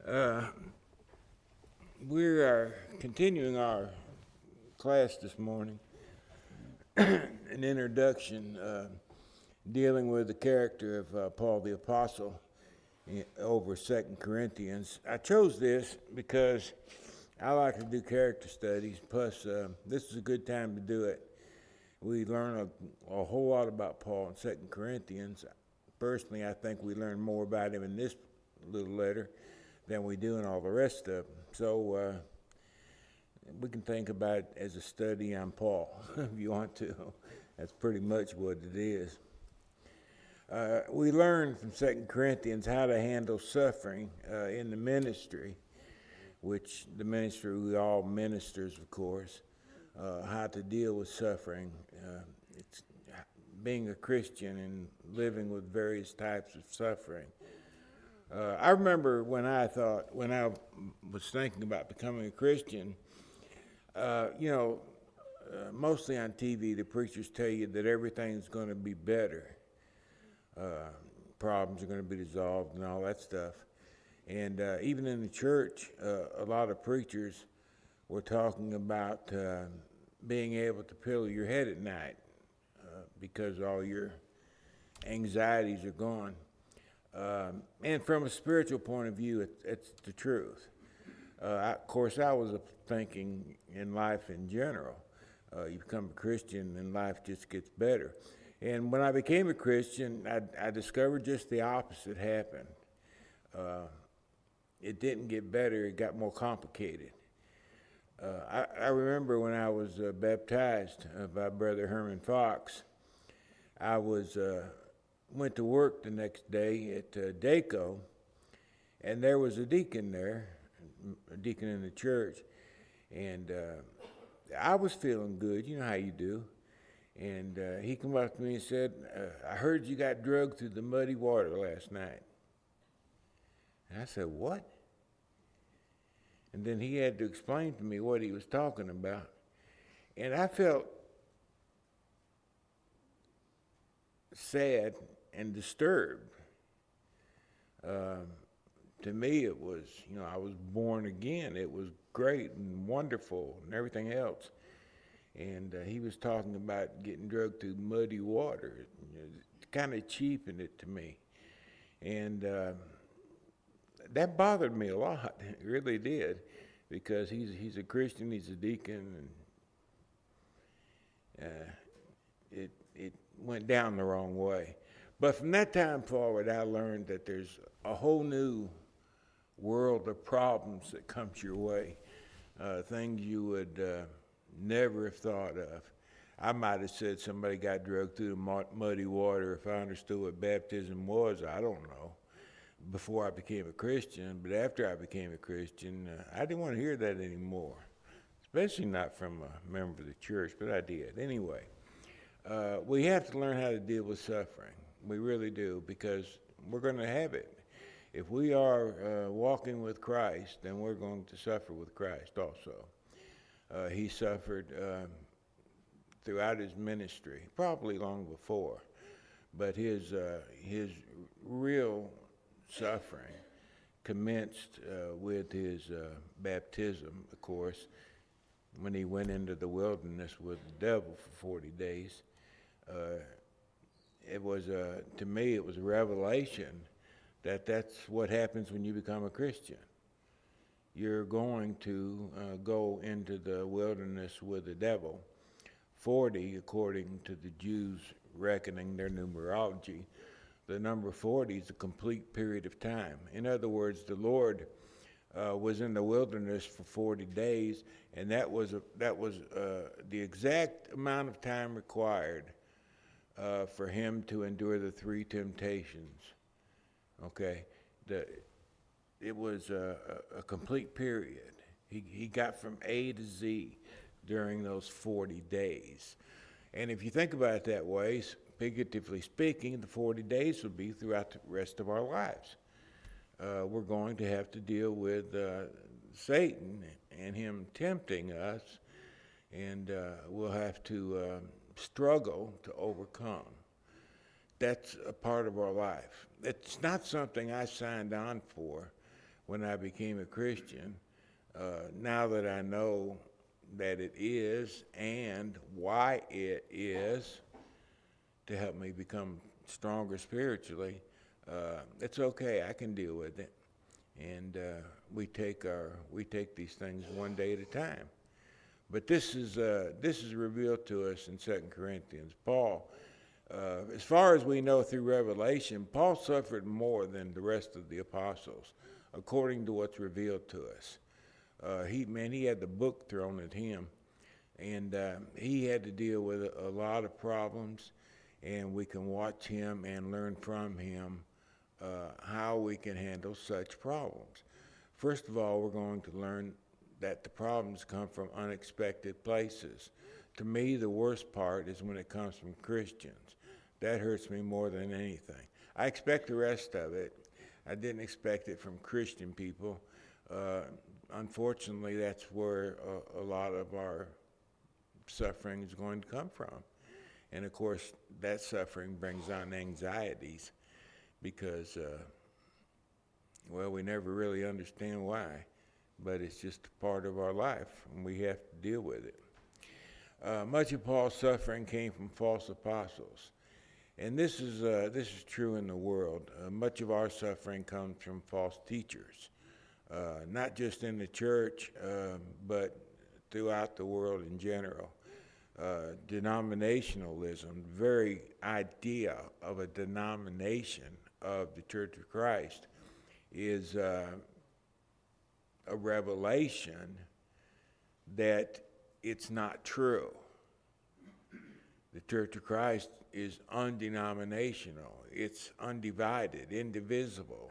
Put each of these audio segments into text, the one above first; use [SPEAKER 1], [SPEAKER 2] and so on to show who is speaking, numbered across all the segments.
[SPEAKER 1] Uh, we are continuing our class this morning, an introduction dealing with the character of Paul the Apostle over 2 Corinthians. I chose this because I like to do character studies, plus this is a good time to do it. We learn a whole lot about Paul in 2 Corinthians. Personally, I think we learn more about him in this little letter than we do in all the rest of them. So we can think about it as a study on Paul, if you want to. That's pretty much what it is. We learn from 2 Corinthians how to handle suffering in the ministry, which the ministry, we all ministers, of course, how to deal with suffering. It's being a Christian and living with various types of suffering. I remember when I was thinking about becoming a Christian, mostly on TV, the preachers tell you that everything's going to be better. Problems are going to be resolved and all that stuff. And even in the church, a lot of preachers were talking about being able to pillow your head at night because all your anxieties are gone. And from a spiritual point of view, it's the truth. Of course, I was thinking in life in general. You become a Christian and life just gets better. And when I became a Christian, I discovered just the opposite happened. It didn't get better, it got more complicated. I remember when I was baptized by Brother Herman Fox, I went to work the next day at DACO, and there was a deacon there, a deacon in the church, and I was feeling good, you know how you do. And he came up to me and said, I heard you got drugged through the muddy water last night. And I said, what? And then he had to explain to me what he was talking about. And I felt sad and disturbed. To me, it was, I was born again. It was great and wonderful and everything else. And he was talking about getting drugged through muddy water. It kind of cheapened it to me. And that bothered me a lot. It really did. Because he's a Christian, he's a deacon, and it went down the wrong way. But from that time forward, I learned that there's a whole new world of problems that comes your way, things you would never have thought of. I might have said somebody got drugged through the muddy water if I understood what baptism was. I don't know, before I became a Christian. But after I became a Christian, I didn't want to hear that anymore, especially not from a member of the church, but I did. Anyway, we have to learn how to deal with suffering. We really do, because we're going to have it. If we are walking with Christ, then we're going to suffer with Christ also. He suffered throughout his ministry, probably long before, but his real suffering commenced with his baptism, of course, when he went into the wilderness with the devil for 40 days. It was, to me, it was a revelation that that's what happens when you become a Christian. You're going to go into the wilderness with the devil. 40, according to the Jews reckoning their numerology, the number 40 is a complete period of time. In other words, the Lord was in the wilderness for 40 days, and that was the exact amount of time required for him to endure the three temptations. Okay, it was a complete period. He got from A to Z during those 40 days. And if you think about it that way, figuratively speaking, the 40 days will be throughout the rest of our lives. We're going to have to deal with Satan and him tempting us, and we'll have to struggle to overcome. That's a part of our life. It's not something I signed on for when I became a Christian. Now that I know that it is and why it is to help me become stronger spiritually, it's okay. I can deal with it, and we take these things one day at a time. But this is revealed to us in 2 Corinthians. Paul, as far as we know through Revelation, Paul suffered more than the rest of the apostles, according to what's revealed to us. He had the book thrown at him, and he had to deal with a lot of problems, and we can watch him and learn from him how we can handle such problems. First of all, we're going to learn that the problems come from unexpected places. To me, the worst part is when it comes from Christians. That hurts me more than anything. I expect the rest of it. I didn't expect it from Christian people. Unfortunately, that's where a lot of our suffering is going to come from. And of course, that suffering brings on anxieties because, we never really understand why, but it's just a part of our life, and we have to deal with it. Much of Paul's suffering came from false apostles, and this is true in the world. Much of our suffering comes from false teachers, not just in the church, but throughout the world in general. Denominationalism, the very idea of a denomination of the Church of Christ, is a revelation that it's not true. The Church of Christ is undenominational. It's undivided, indivisible.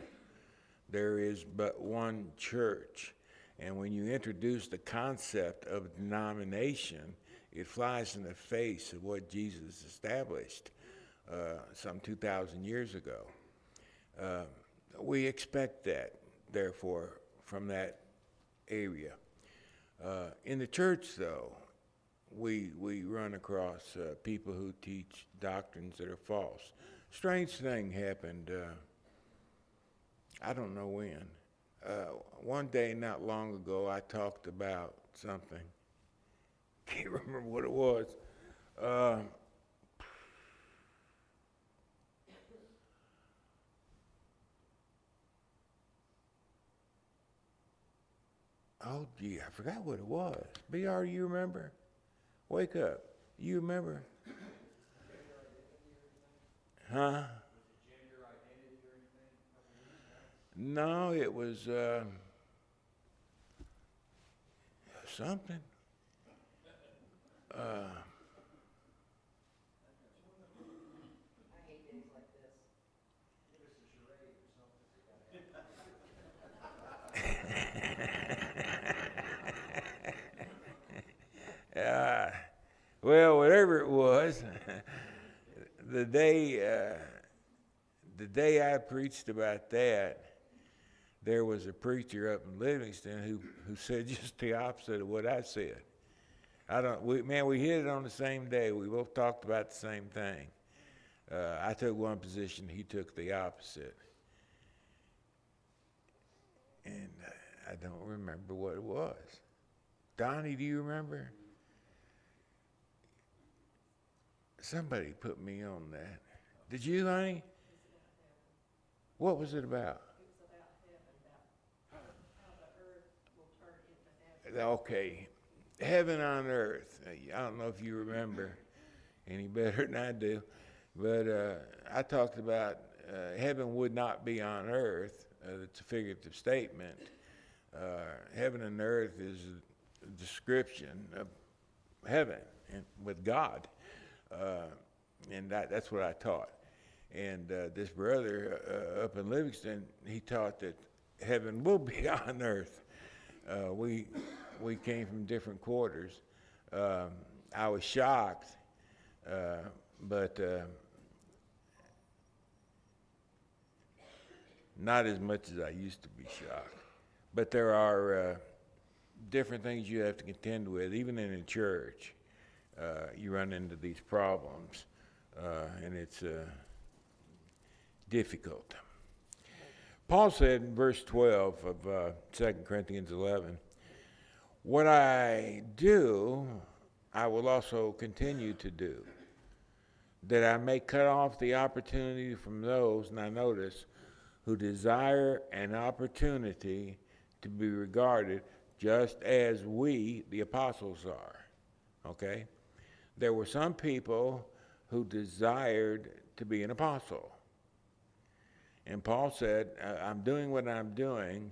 [SPEAKER 1] There is but one church. And when you introduce the concept of denomination, it flies in the face of what Jesus established some 2,000 years ago. We expect that, therefore, from that area. In the church, though, we run across people who teach doctrines that are false. Strange thing happened, I don't know when. One day not long ago, I talked about something. Can't remember what it was. Oh, gee, I forgot what it was. BR, you remember? Wake up. You remember? Huh? No, it was something. Well, whatever it was, the day I preached about that, there was a preacher up in Livingston who said just the opposite of what I said. We hit it on the same day. We both talked about the same thing. I took one position, he took the opposite. And I don't remember what it was. Donnie, do you remember? Somebody put me on that. Did you, honey? What was it about?
[SPEAKER 2] It was about heaven, about how the earth will turn into heaven.
[SPEAKER 1] Okay, heaven on earth. I don't know if you remember any better than I do, but I talked about heaven would not be on earth. It's a figurative statement. Heaven and earth is a description of heaven and with God. And that's what I taught. And this brother up in Livingston, he taught that heaven will be on earth. We came from different quarters. I was shocked, but not as much as I used to be shocked. But there are different things you have to contend with, even in a church. You run into these problems, and it's difficult. Paul said in verse 12 of 2 Corinthians 11, "What I do, I will also continue to do, that I may cut off the opportunity from those," now notice, "who desire an opportunity to be regarded just as we, the apostles, are." Okay? There were some people who desired to be an apostle. And Paul said, I'm doing what I'm doing,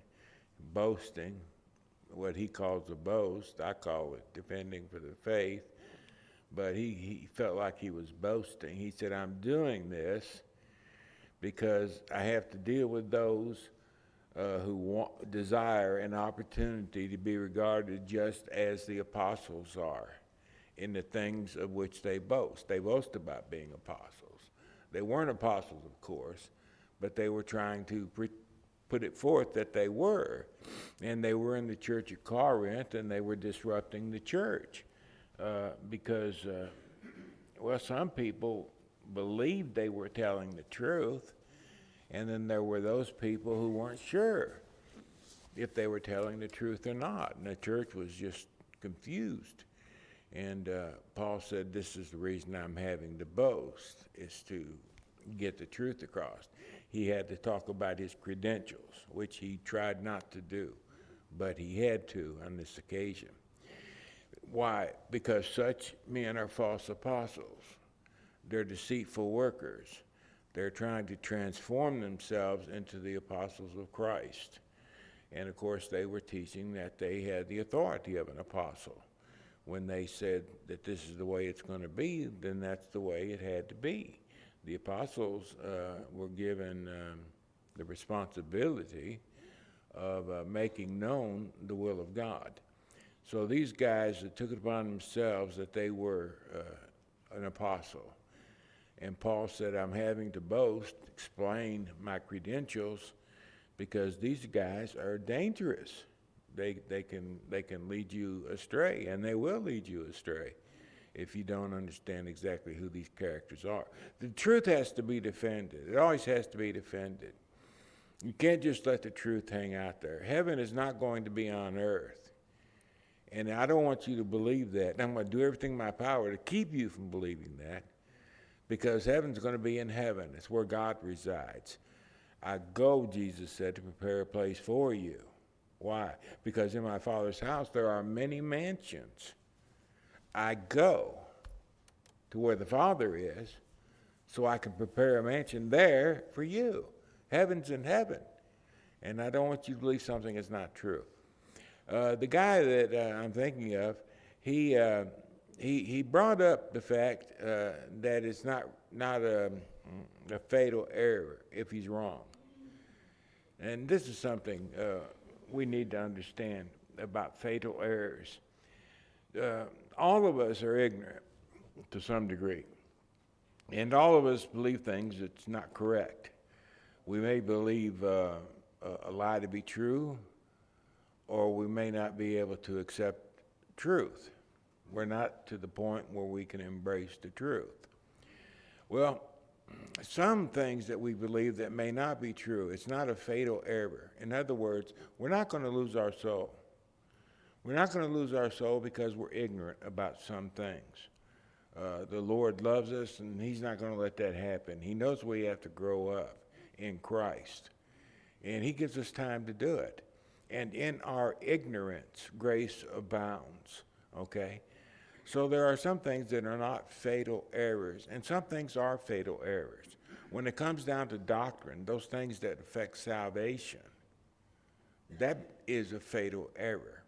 [SPEAKER 1] boasting, what he calls a boast. I call it defending for the faith. But he felt like he was boasting. He said, I'm doing this because I have to deal with those who desire an opportunity to be regarded just as the apostles are in the things of which they boast. They boast about being apostles. They weren't apostles, of course, but they were trying to put it forth that they were. And they were in the church at Corinth, and they were disrupting the church because, well, some people believed they were telling the truth, and then there were those people who weren't sure if they were telling the truth or not, and the church was just confused. And Paul said, this is the reason I'm having to boast, is to get the truth across. He had to talk about his credentials, which he tried not to do, but he had to on this occasion. Why? Because such men are false apostles. They're deceitful workers. They're trying to transform themselves into the apostles of Christ. And of course, they were teaching that they had the authority of an apostle. When they said that this is the way it's going to be, then that's the way it had to be. The apostles were given the responsibility of making known the will of God. So these guys that took it upon themselves that they were an apostle. And Paul said, I'm having to boast, explain my credentials, because these guys are dangerous. They can lead you astray, and they will lead you astray if you don't understand exactly who these characters are. The truth has to be defended. It always has to be defended. You can't just let the truth hang out there. Heaven is not going to be on earth. And I don't want you to believe that. I'm going to do everything in my power to keep you from believing that, because heaven's going to be in heaven. It's where God resides. I go, Jesus said, to prepare a place for you. Why? Because in my Father's house there are many mansions. I go to where the Father is so I can prepare a mansion there for you. Heaven's in heaven. And I don't want you to believe something that's not true. The guy that I'm thinking of, he brought up the fact that it's not a fatal error if he's wrong. And this is something we need to understand about fatal errors. All of us are ignorant to some degree, and all of us believe things that's not correct. We may believe a lie to be true, or we may not be able to accept truth. We're not to the point where we can embrace the truth. Well, some things that we believe that may not be true, it's not a fatal error. In other words, we're not going to lose our soul. We're not going to lose our soul because we're ignorant about some things. The Lord loves us, and he's not going to let that happen. He knows we have to grow up in Christ, and he gives us time to do it. And in our ignorance, grace abounds, okay? So there are some things that are not fatal errors, and some things are fatal errors. When it comes down to doctrine, those things that affect salvation, that is a fatal error.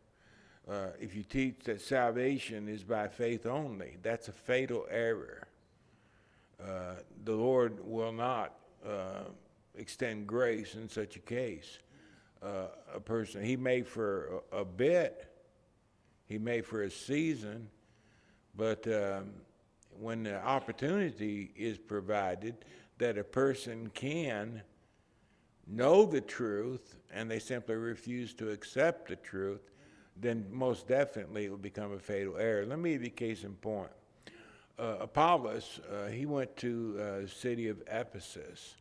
[SPEAKER 1] If you teach that salvation is by faith only, that's a fatal error. The Lord will not extend grace in such a case. A person, he may for a bit, he may for a season, but when the opportunity is provided that a person can know the truth and they simply refuse to accept the truth, then most definitely it will become a fatal error. Let me give you a case in point. Apollos, he went to the city of Ephesus,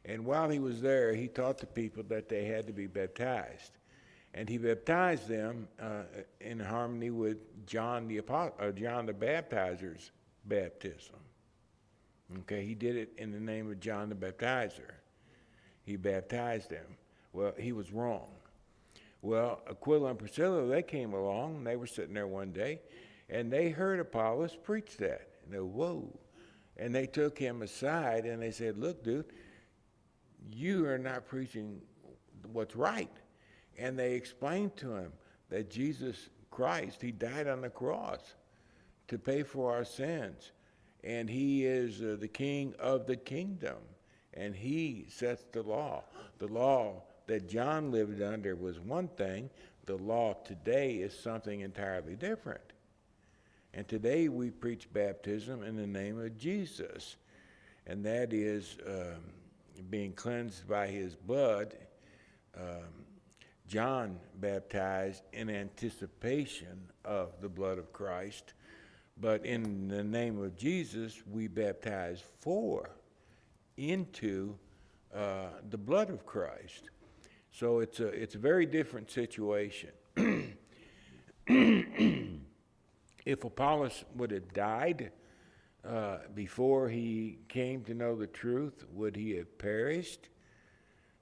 [SPEAKER 1] And while he was there, he taught the people that they had to be baptized. And he baptized them in harmony with John the Baptizer's baptism. Okay, he did it in the name of John the Baptizer. He baptized them. Well, he was wrong. Well, Aquila and Priscilla, they came along, and they were sitting there one day, and they heard Apollos preach that. And they, whoa. And they took him aside, and they said, look, dude, you are not preaching what's right. And they explained to him that Jesus Christ, he died on the cross to pay for our sins. And he is the king of the kingdom. And he sets the law. The law that John lived under was one thing. The law today is something entirely different. And today we preach baptism in the name of Jesus. And that is being cleansed by his blood. John baptized in anticipation of the blood of Christ. But in the name of Jesus, we baptize into the blood of Christ. So it's a very different situation. If Apollos would have died before he came to know the truth, would he have perished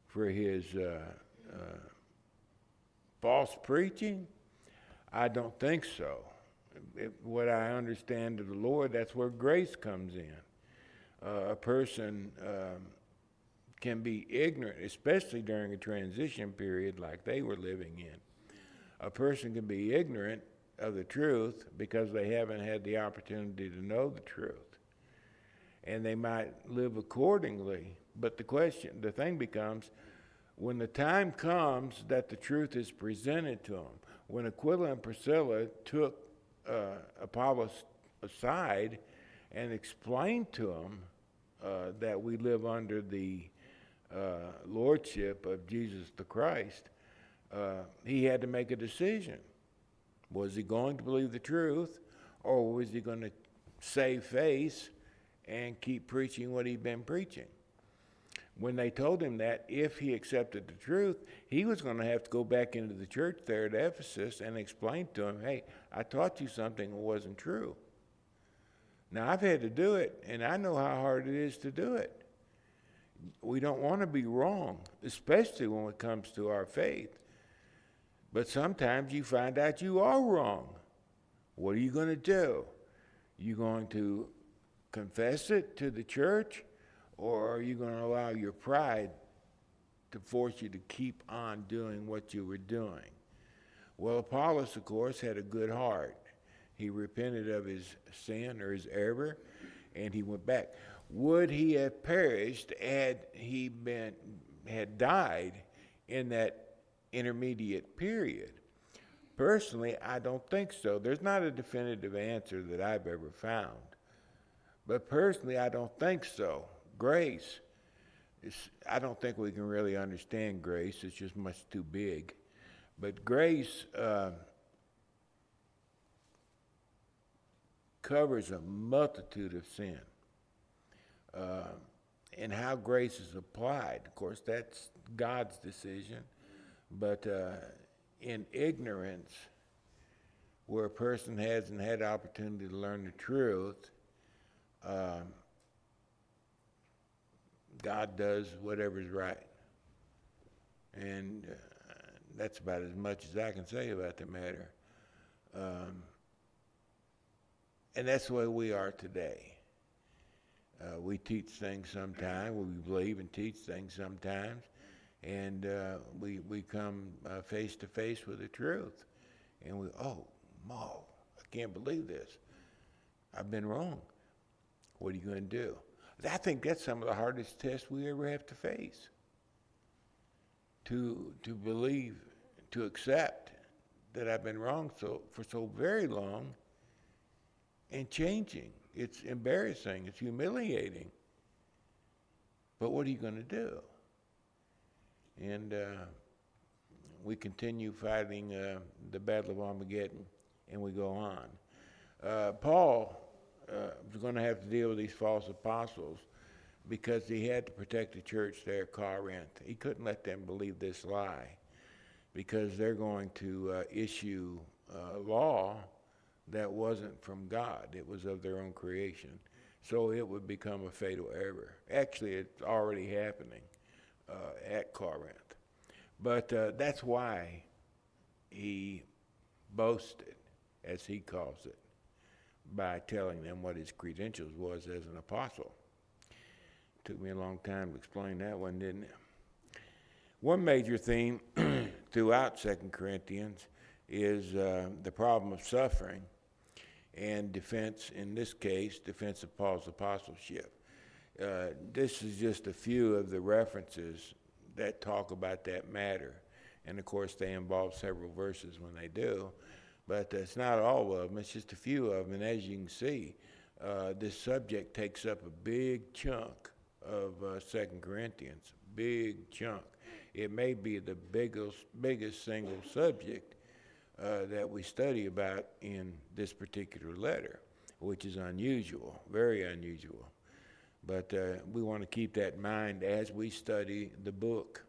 [SPEAKER 1] for his false preaching? I don't think so. What I understand of the Lord, that's where grace comes in. A person can be ignorant, especially during a transition period like they were living in. A person can be ignorant of the truth because they haven't had the opportunity to know the truth. And they might live accordingly. But the thing becomes, when the time comes that the truth is presented to them, when Aquila and Priscilla took Apollos aside and explained to him that we live under the lordship of Jesus the Christ, he had to make a decision. Was he going to believe the truth, or was he going to save face and keep preaching what he'd been preaching? When they told him that if he accepted the truth, he was going to have to go back into the church there at Ephesus and explain to him, hey, I taught you something that wasn't true. Now, I've had to do it, and I know how hard it is to do it. We don't want to be wrong, especially when it comes to our faith. But sometimes you find out you are wrong. What are you going to do? You going to confess it to the church, or are you going to allow your pride to force you to keep on doing what you were doing? Well, Apollos, of course, had a good heart. He repented of his sin or his error, and he went back. Would he have perished had he had died in that intermediate period? Personally, I don't think so. There's not a definitive answer that I've ever found. But personally, I don't think so. Grace, I don't think we can really understand grace. It's just much too big. But grace covers a multitude of sin. And how grace is applied, of course, that's God's decision. But in ignorance, where a person hasn't had the opportunity to learn the truth, God does whatever's right. And that's about as much as I can say about the matter. And that's the way we are today. We teach things sometimes, we believe and teach things sometimes, and we come face to face with the truth. And oh, I can't believe this. I've been wrong. What are you going to do? I think that's some of the hardest tests we ever have to face. To believe, to accept that I've been wrong for so very long, and changing. It's embarrassing. It's humiliating. But what are you going to do? And we continue fighting the Battle of Armageddon, and we go on. Paul was going to have to deal with these false apostles because he had to protect the church there at Corinth. He couldn't let them believe this lie, because they're going to issue law that wasn't from God. It was of their own creation. So it would become a fatal error. Actually, it's already happening at Corinth. But that's why he boasted, as he calls it, by telling them what his credentials was as an apostle. Took me a long time to explain that one, didn't it? One major theme throughout 2 Corinthians is the problem of suffering and defense, in this case, defense of Paul's apostleship. This is just a few of the references that talk about that matter. And of course, they involve several verses when they do. But it's not all of them, it's just a few of them. And as you can see, this subject takes up a big chunk of 2 Corinthians, big chunk. It may be the biggest single subject that we study about in this particular letter, which is unusual, very unusual. But we want to keep that in mind as we study the book.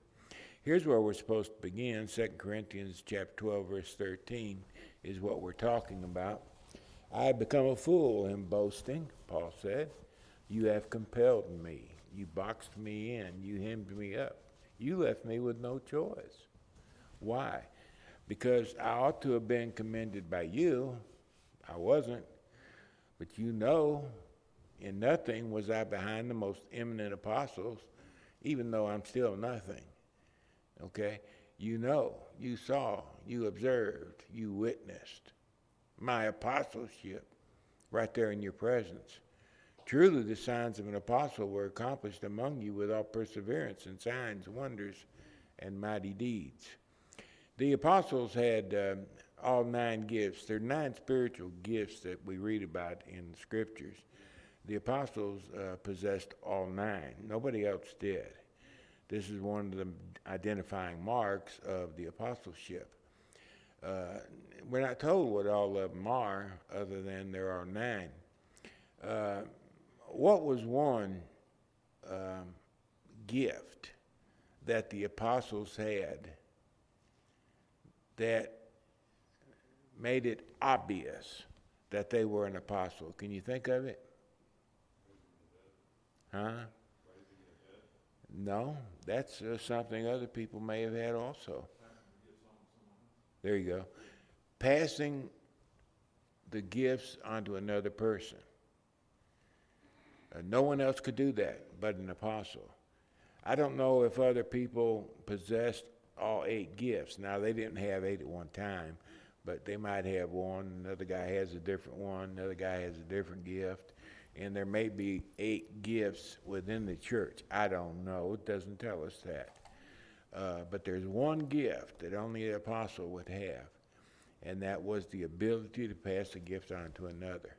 [SPEAKER 1] Here's where we're supposed to begin. 2 Corinthians chapter 12, verse 13 is what we're talking about. I have become a fool in boasting, Paul said. You have compelled me. You boxed me in. You hemmed me up. You left me with no choice. Why? Because I ought to have been commended by you. I wasn't. But you know, in nothing was I behind the most eminent apostles, even though I'm still nothing. Okay? You know, you saw, you observed, you witnessed my apostleship right there in your presence. Truly, the signs of an apostle were accomplished among you with all perseverance and signs, wonders, and mighty deeds. The apostles had all 9 gifts. There are 9 spiritual gifts that we read about in the scriptures. The apostles possessed all 9. Nobody else did. This is one of the identifying marks of the apostleship. We're not told what all of them are, other than there are 9. What was one gift that the apostles had that made it obvious that they were an apostle? Can you think of it? Huh? No, that's something other people may have had also. There you go. Passing the gifts onto another person. No one else could do that but an apostle. I don't know if other people possessed all 8 gifts. Now, they didn't have 8 at one time, but they might have one. Another guy has a different one. Another guy has a different gift. And there may be 8 gifts within the church. I don't know. It doesn't tell us that. But there's one gift that only an apostle would have, and that was the ability to pass a gift on to another.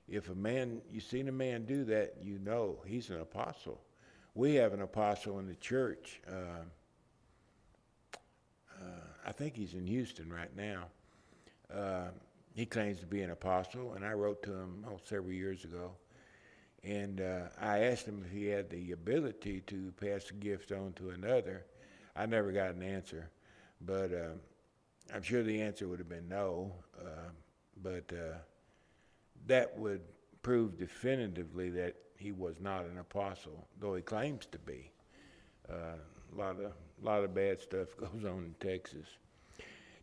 [SPEAKER 1] If you've seen a man do that, you know he's an apostle. We have an apostle in the church. I think he's in Houston right now. He claims to be an apostle, and I wrote to him several years ago. And I asked him if he had the ability to pass a gift on to another. I never got an answer, but I'm sure the answer would have been no. But that would prove definitively that he was not an apostle, though he claims to be. A lot of bad stuff goes on in Texas.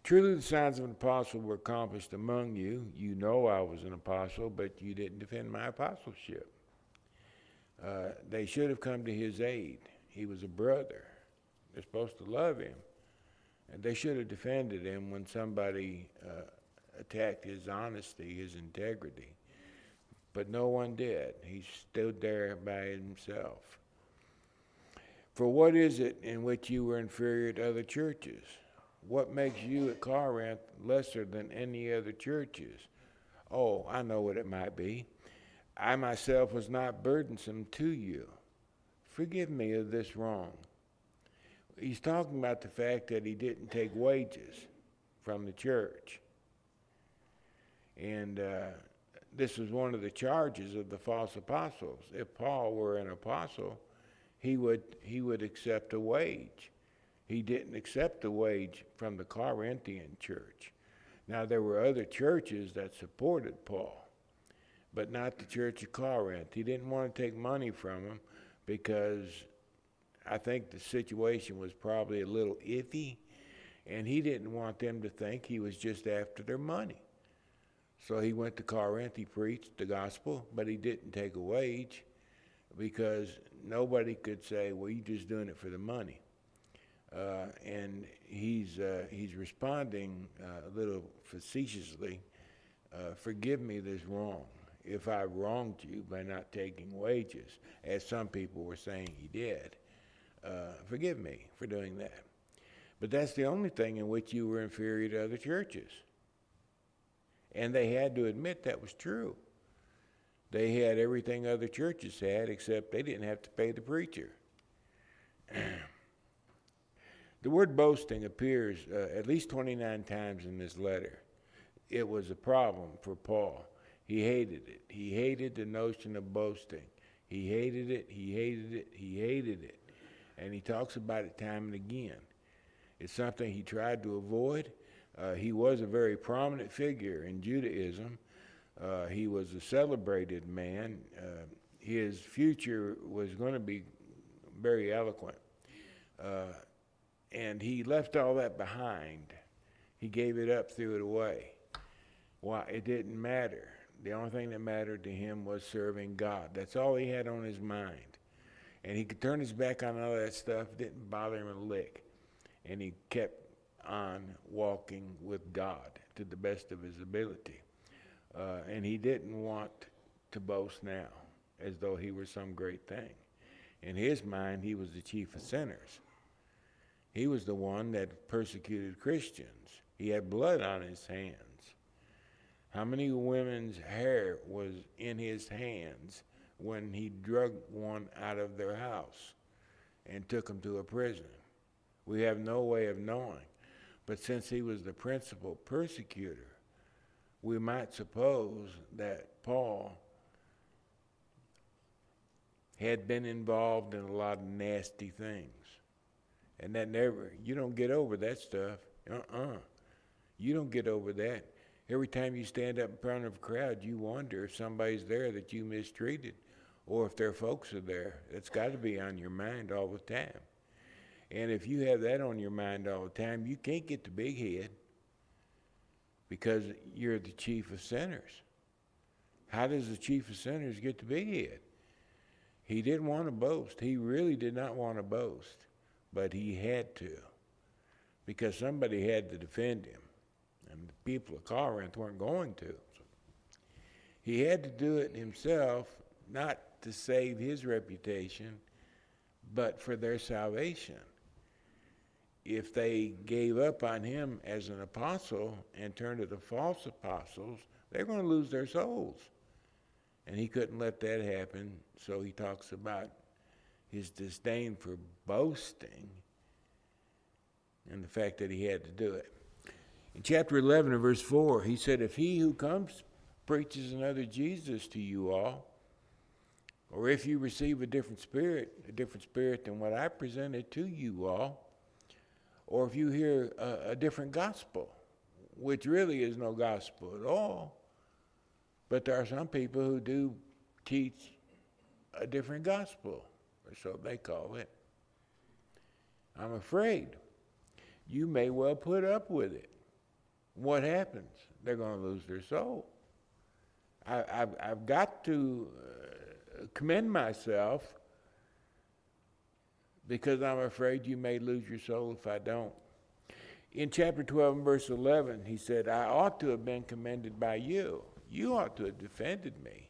[SPEAKER 1] Truly, the signs of an apostle were accomplished among you. You know I was an apostle, but you didn't defend my apostleship. They should have come to his aid. He was a brother. They're supposed to love him. And they should have defended him when somebody attacked his honesty, his integrity. But no one did. He stood there by himself. For what is it in which you were inferior to other churches? What makes you at Corinth lesser than any other churches? Oh, I know what it might be. I myself was not burdensome to you. Forgive me of this wrong. He's talking about the fact that he didn't take wages from the church. And this was one of the charges of the false apostles. If Paul were an apostle, he would accept a wage. He didn't accept a wage from the Corinthian church. Now, there were other churches that supported Paul, but not the church of Corinth. He didn't want to take money from them because I think the situation was probably a little iffy, and he didn't want them to think he was just after their money. So he went to Corinth, he preached the gospel, but he didn't take a wage because nobody could say, well, you're just doing it for the money. And he's responding a little facetiously, forgive me this wrong, if I wronged you by not taking wages, as some people were saying he did. Forgive me for doing that. But that's the only thing in which you were inferior to other churches. And they had to admit that was true. They had everything other churches had, except they didn't have to pay the preacher. The word boasting appears at least 29 times in this letter. It was a problem for Paul. He hated it. He hated the notion of boasting. He hated it, he hated it, he hated it. And he talks about it time and again. It's something he tried to avoid. He was a very prominent figure in Judaism. He was a celebrated man. His future was going to be very eloquent. And he left all that behind. He gave it up, threw it away. Why? It didn't matter. The only thing that mattered to him was serving God. That's all he had on his mind. And he could turn his back on all that stuff. It didn't bother him a lick. And he kept on walking with God to the best of his ability. And he didn't want to boast now as though he were some great thing. In his mind, he was the chief of sinners. He was the one that persecuted Christians. He had blood on his hands. How many women's hair was in his hands when he drug one out of their house and took them to a prison? We have no way of knowing. But since he was the principal persecutor, we might suppose that Paul had been involved in a lot of nasty things. And that you don't get over that stuff. You don't get over that. Every time you stand up in front of a crowd, you wonder if somebody's there that you mistreated, or if their folks are there. It's got to be on your mind all the time. And if you have that on your mind all the time, you can't get the big head because you're the chief of sinners. How does the chief of sinners get the big head? He didn't want to boast. He really did not want to boast, but he had to because somebody had to defend him. And the people of Corinth weren't going to. So he had to do it himself, not to save his reputation, but for their salvation. If they gave up on him as an apostle and turned to the false apostles, they're going to lose their souls. And he couldn't let that happen, so he talks about his disdain for boasting and the fact that he had to do it. In chapter 11 and verse 4, he said, if he who comes preaches another Jesus to you all, or if you receive a different spirit than what I presented to you all, or if you hear a different gospel, which really is no gospel at all, but there are some people who do teach a different gospel, or so they call it. I'm afraid you may well put up with it. What happens? They're going to lose their soul. I've got to commend myself because I'm afraid you may lose your soul if I don't. In chapter 12 and verse 11, he said, I ought to have been commended by you. You ought to have defended me.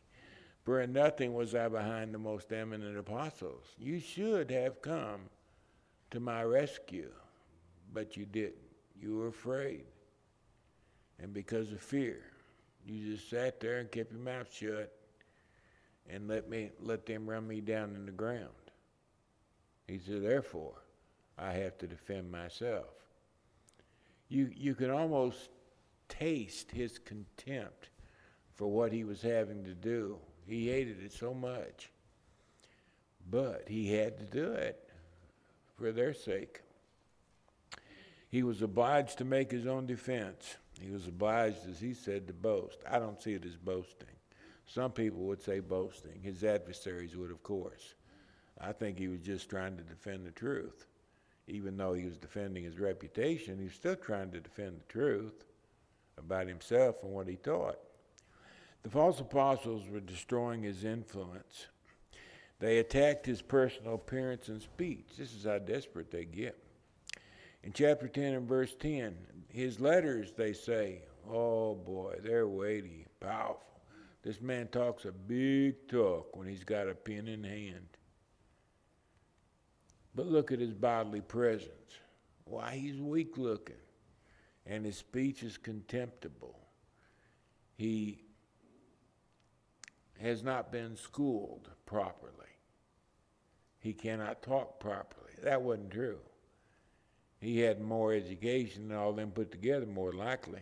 [SPEAKER 1] For in nothing was I behind the most eminent apostles. You should have come to my rescue, but you didn't. You were afraid. And because of fear, you just sat there and kept your mouth shut and let them run me down in the ground. He said, therefore, I have to defend myself. You can almost taste his contempt for what he was having to do. He hated it so much. But he had to do it for their sake. He was obliged to make his own defense. He was obliged, as he said, to boast. I don't see it as boasting. Some people would say boasting. His adversaries would, of course. I think he was just trying to defend the truth. Even though he was defending his reputation, he was still trying to defend the truth about himself and what he taught. The false apostles were destroying his influence. They attacked his personal appearance and speech. This is how desperate they get. In chapter 10 and verse 10, his letters, they say, oh boy, they're weighty, powerful. This man talks a big talk when he's got a pen in hand. But look at his bodily presence. Why, he's weak looking, and his speech is contemptible. He has not been schooled properly. He cannot talk properly. That wasn't true. He had more education than all them put together, more likely.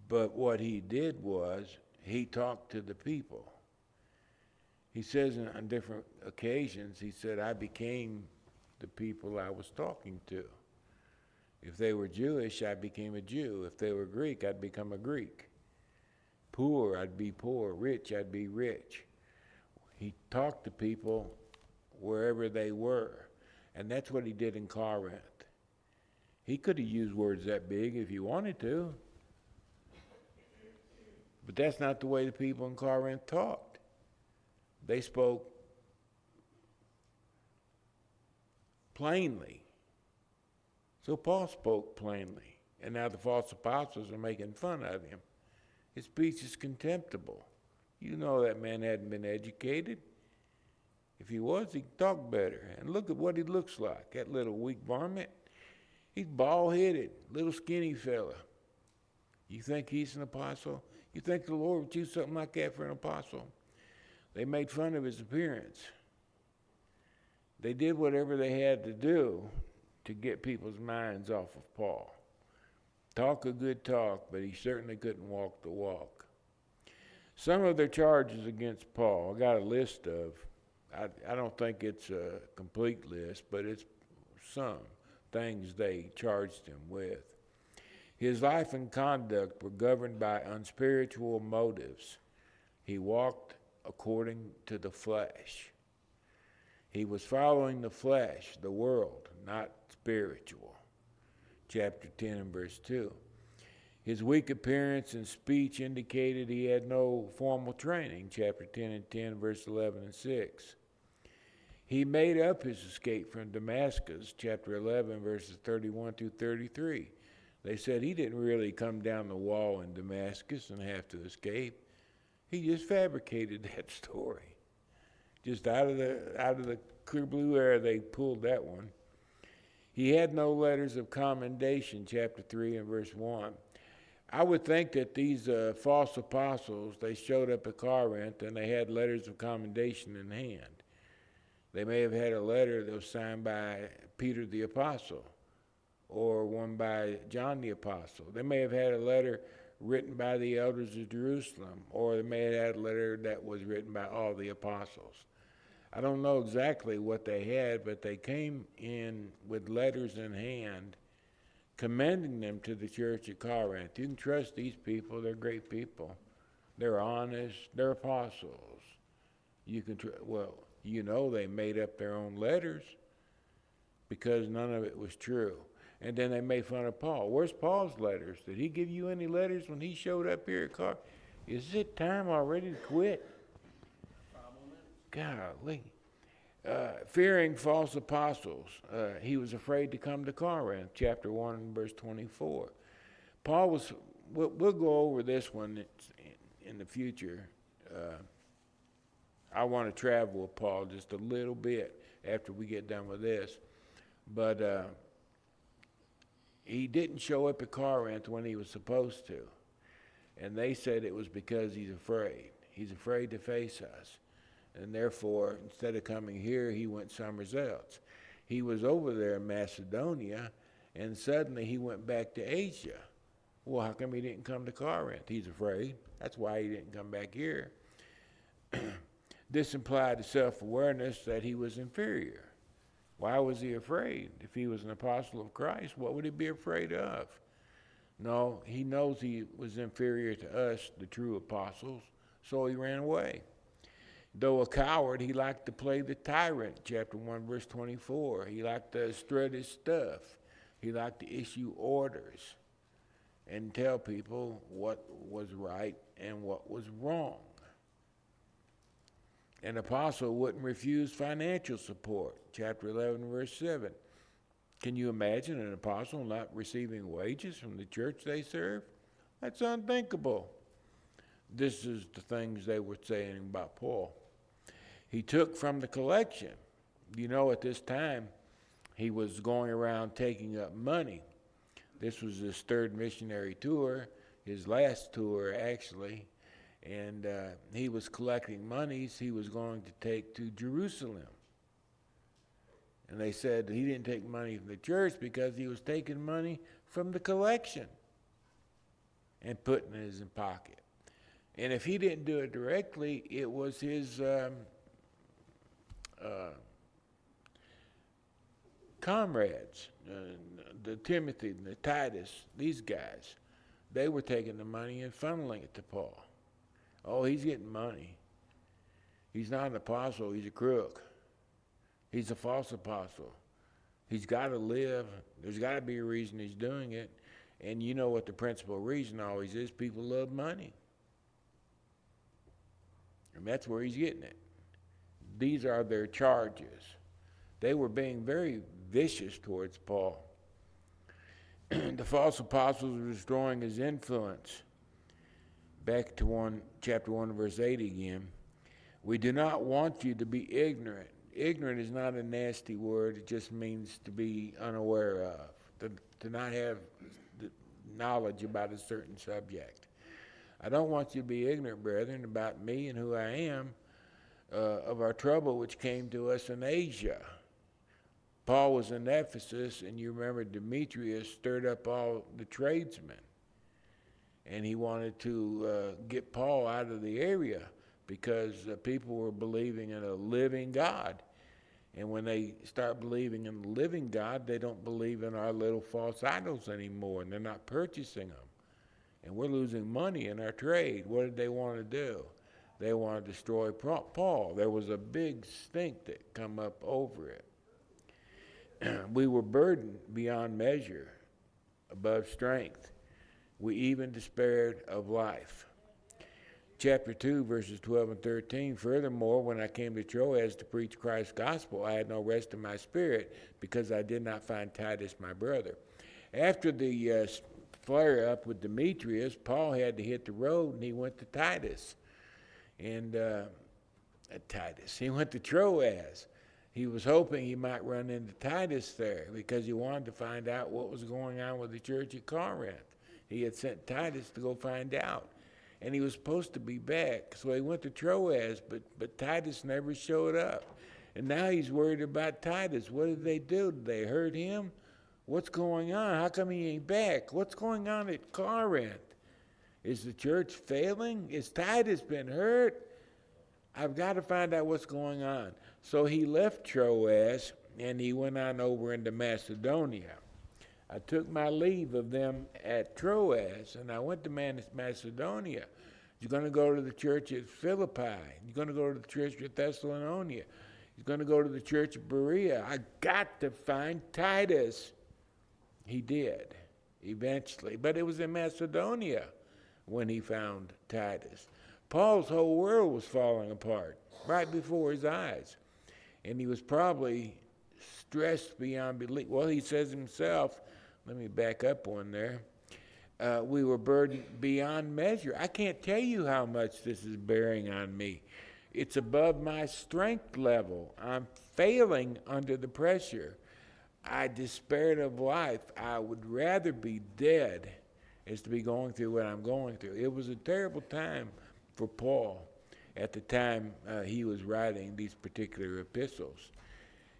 [SPEAKER 1] But what he did was, he talked to the people. He says on different occasions, he said, I became the people I was talking to. If they were Jewish, I became a Jew. If they were Greek, I'd become a Greek. Poor, I'd be poor. Rich, I'd be rich. He talked to people wherever they were. And that's what he did in Corinth. He could have used words that big if he wanted to. But that's not the way the people in Corinth talked. They spoke plainly. So Paul spoke plainly. And now the false apostles are making fun of him. His speech is contemptible. You know that man hadn't been educated. If he was, he'd talk better. And look at what he looks like, that little weak varmint. He's bald-headed, little skinny fella. You think he's an apostle? You think the Lord would choose something like that for an apostle? They made fun of his appearance. They did whatever they had to do to get people's minds off of Paul. Talk a good talk, but he certainly couldn't walk the walk. Some of their charges against Paul, I got a list of, I don't think it's a complete list, but it's some things they charged him with. His life and conduct were governed by unspiritual motives. He walked according to the flesh. He was following the flesh, the world, not spiritual. Chapter 10 and verse 2. His weak appearance and speech indicated he had no formal training. Chapter 10 and 10, verse 11 and 6. He made up his escape from Damascus, chapter 11, verses 31 through 33. They said he didn't really come down the wall in Damascus and have to escape. He just fabricated that story. Just out of the clear blue air, they pulled that one. He had no letters of commendation, chapter 3 and verse 1. I would think that these false apostles, they showed up at Corinth and they had letters of commendation in hand. They may have had a letter that was signed by Peter the Apostle or one by John the Apostle. They may have had a letter written by the elders of Jerusalem, or they may have had a letter that was written by all the apostles. I don't know exactly what they had, but they came in with letters in hand commending them to the church at Corinth. You can trust these people. They're great people. They're honest. They're apostles. You can they made up their own letters because none of it was true. And then they made fun of Paul. Where's Paul's letters? Did he give you any letters when he showed up here at Corinth? Is it time already to quit?
[SPEAKER 3] 5 more minutes.
[SPEAKER 1] Golly. Fearing false apostles, he was afraid to come to Corinth, chapter 1, verse 24. Paul was, we'll go over this one in the future. I want to travel with Paul just a little bit after we get done with this. But he didn't show up at Corinth when he was supposed to. And they said it was because he's afraid. He's afraid to face us. And therefore, instead of coming here, he went somewhere else. He was over there in Macedonia, and suddenly he went back to Asia. Well, how come he didn't come to Corinth? He's afraid. That's why he didn't come back here. This implied a self-awareness that he was inferior. Why was he afraid? If he was an apostle of Christ, what would he be afraid of? No, he knows he was inferior to us, the true apostles, so he ran away. Though a coward, he liked to play the tyrant, chapter 1, verse 24. He liked to strut his stuff. He liked to issue orders and tell people what was right and what was wrong. An apostle wouldn't refuse financial support, chapter 11, verse 7. Can you imagine an apostle not receiving wages from the church they serve? That's unthinkable. This is the things they were saying about Paul. He took from the collection. You know, at this time, he was going around taking up money. This was his third missionary tour, his last tour, actually. And he was collecting monies he was going to take to Jerusalem. And they said he didn't take money from the church because he was taking money from the collection and putting it in his pocket. And if he didn't do it directly, it was his comrades, the Timothy and the Titus, these guys. They were taking the money and funneling it to Paul. Oh, he's getting money. He's not an apostle, he's a crook. He's a false apostle. He's got to live. There's got to be a reason he's doing it. And you know what the principal reason always is? People love money. And that's where he's getting it. These are their charges. They were being very vicious towards Paul. The false apostles were destroying his influence. Back to chapter 1, verse 8 again. We do not want you to be ignorant. Ignorant is not a nasty word. It just means to be unaware of, to not have the knowledge about a certain subject. I don't want you to be ignorant, brethren, about me and who I am, of our trouble which came to us in Asia. Paul was in Ephesus, and you remember Demetrius stirred up all the tradesmen. And he wanted to get Paul out of the area because people were believing in a living God. And when they start believing in the living God, they don't believe in our little false idols anymore, and they're not purchasing them. And we're losing money in our trade. What did they want to do? They want to destroy Paul. There was a big stink that come up over it. We were burdened beyond measure, above strength. We even despaired of life. Chapter 2, verses 12 and 13, furthermore, when I came to Troas to preach Christ's gospel, I had no rest in my spirit because I did not find Titus my brother. After the flare-up with Demetrius, Paul had to hit the road, and he went to Titus. And he went to Troas. He was hoping he might run into Titus there because he wanted to find out what was going on with the church at Corinth. He had sent Titus to go find out. And he was supposed to be back, so he went to Troas, but Titus never showed up. And now he's worried about Titus. What did they do? Did they hurt him? What's going on? How come he ain't back? What's going on at Corinth? Is the church failing? Is Titus been hurt? I've got to find out what's going on. So he left Troas, and he went on over into Macedonia. I took my leave of them at Troas, and I went to Macedonia. You're going to go to the church at Philippi. You're going to go to the church at Thessalonica. You're going to go to the church at Berea. I got to find Titus. He did, eventually. But it was in Macedonia when he found Titus. Paul's whole world was falling apart right before his eyes. And he was probably stressed beyond belief. Well, he says himself, let me back up one there. We were burdened beyond measure. I can't tell you how much this is bearing on me. It's above my strength level. I'm failing under the pressure. I despaired of life. I would rather be dead as to be going through what I'm going through. It was a terrible time for Paul at the time he was writing these particular epistles.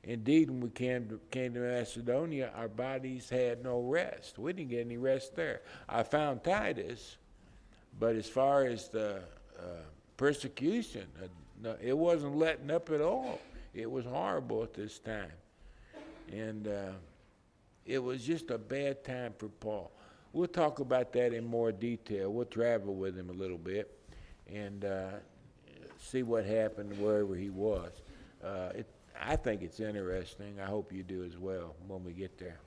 [SPEAKER 1] Indeed, when we came to Macedonia, our bodies had no rest. We didn't get any rest there. I found Titus, but as far as the persecution, no, it wasn't letting up at all. It was horrible at this time. And it was just a bad time for Paul. We'll talk about that in more detail. We'll travel with him a little bit and see what happened wherever he was. I think it's interesting. I hope you do as well when we get there.